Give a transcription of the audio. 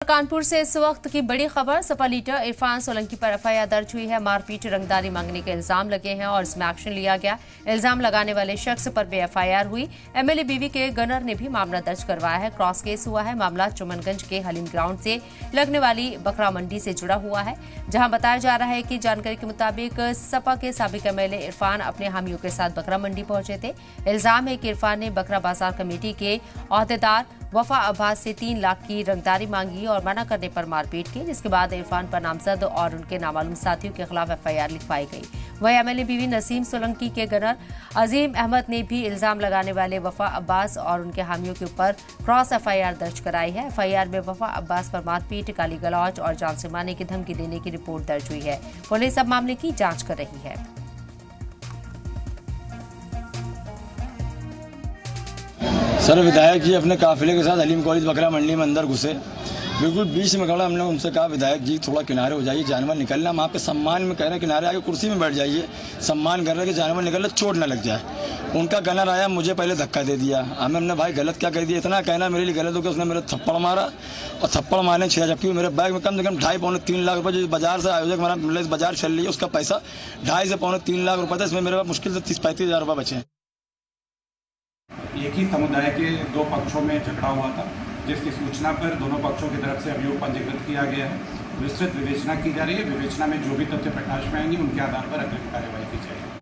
कानपुर से इस वक्त की बड़ी खबर। सपा लीडर इरफान सोलंकी पर एफआईआर दर्ज हुई है। मारपीट, रंगदारी मांगने के इल्जाम लगे हैं और इसमें एक्शन लिया गया। इल्जाम लगाने वाले शख्स पर भी एफआईआर हुई। एमएलए बीवी के गनर ने भी मामला दर्ज करवाया है। क्रॉस केस हुआ है। मामला चुमनगंज के हलीम ग्राउंड से लगने वाली बकरा मंडी से जुड़ा हुआ है, जहां बताया जा रहा है कि जानकारी के मुताबिक सपा के साबिक एमएलए इरफान अपने हामियों के साथ बकरा मंडी पहुंचे थे। इल्जाम है कि इरफान ने बकरा बाजार कमेटी के अहदेदार वफा अब्बास से 3 लाख की रंगदारी मांगी और मना करने पर मारपीट की, जिसके बाद इरफान पर नामजद और उनके नामालूम साथियों के खिलाफ एफआईआर लिखवाई गई। वहीं एमएलए बीवी नसीम सोलंकी के गनर अजीम अहमद ने भी इल्जाम लगाने वाले वफा अब्बास और उनके हामियों के ऊपर क्रॉस एफआईआर दर्ज कराई है। एफआईआर में वफा अब्बास पर मारपीट, गाली गलौज और जान से मारने की धमकी देने की रिपोर्ट दर्ज हुई है। पुलिस अब मामले की जांच कर रही है। सर, विधायक जी अपने काफिले के साथ हलीम कॉलेज बकरा मंडी में अंदर घुसे। बिल्कुल बीच में खड़ा हमने उनसे कहा, विधायक जी थोड़ा किनारे हो जाइए, जानवर निकलना। हम आपके सम्मान में कह रहे हैं किनारे आके कुर्सी में बैठ जाइए, सम्मान कर रहे हैं कि जानवर निकलना, चोट ना लग जाए। उनका गनर आया, मुझे पहले धक्का दे दिया। हमने भाई गलत क्या कर दिया, इतना कहना मेरे लिए गलत हो गया। उसने मेरे थप्पड़ मारा और थप्पड़ मारने 6 झपकी मेरे बैग में कम से कम 2.5-3 लाख रुपये जो बाजार से आयोजक हमारा बाजार चल रही है, उसका पैसा 2.5 से 3 लाख रुपये था। इसमें मेरे पास मुश्किल से 30-35 हज़ार रुपये बचे हैं। एक ही समुदाय के 2 पक्षों में झगड़ा हुआ था, जिसकी सूचना पर दोनों पक्षों की तरफ से अभियोग पंजीकृत किया गया है। विस्तृत विवेचना की जा रही है। विवेचना में जो भी तथ्य प्रकाश में आएंगे उनके आधार पर अग्रिम कार्रवाई की जाएगी।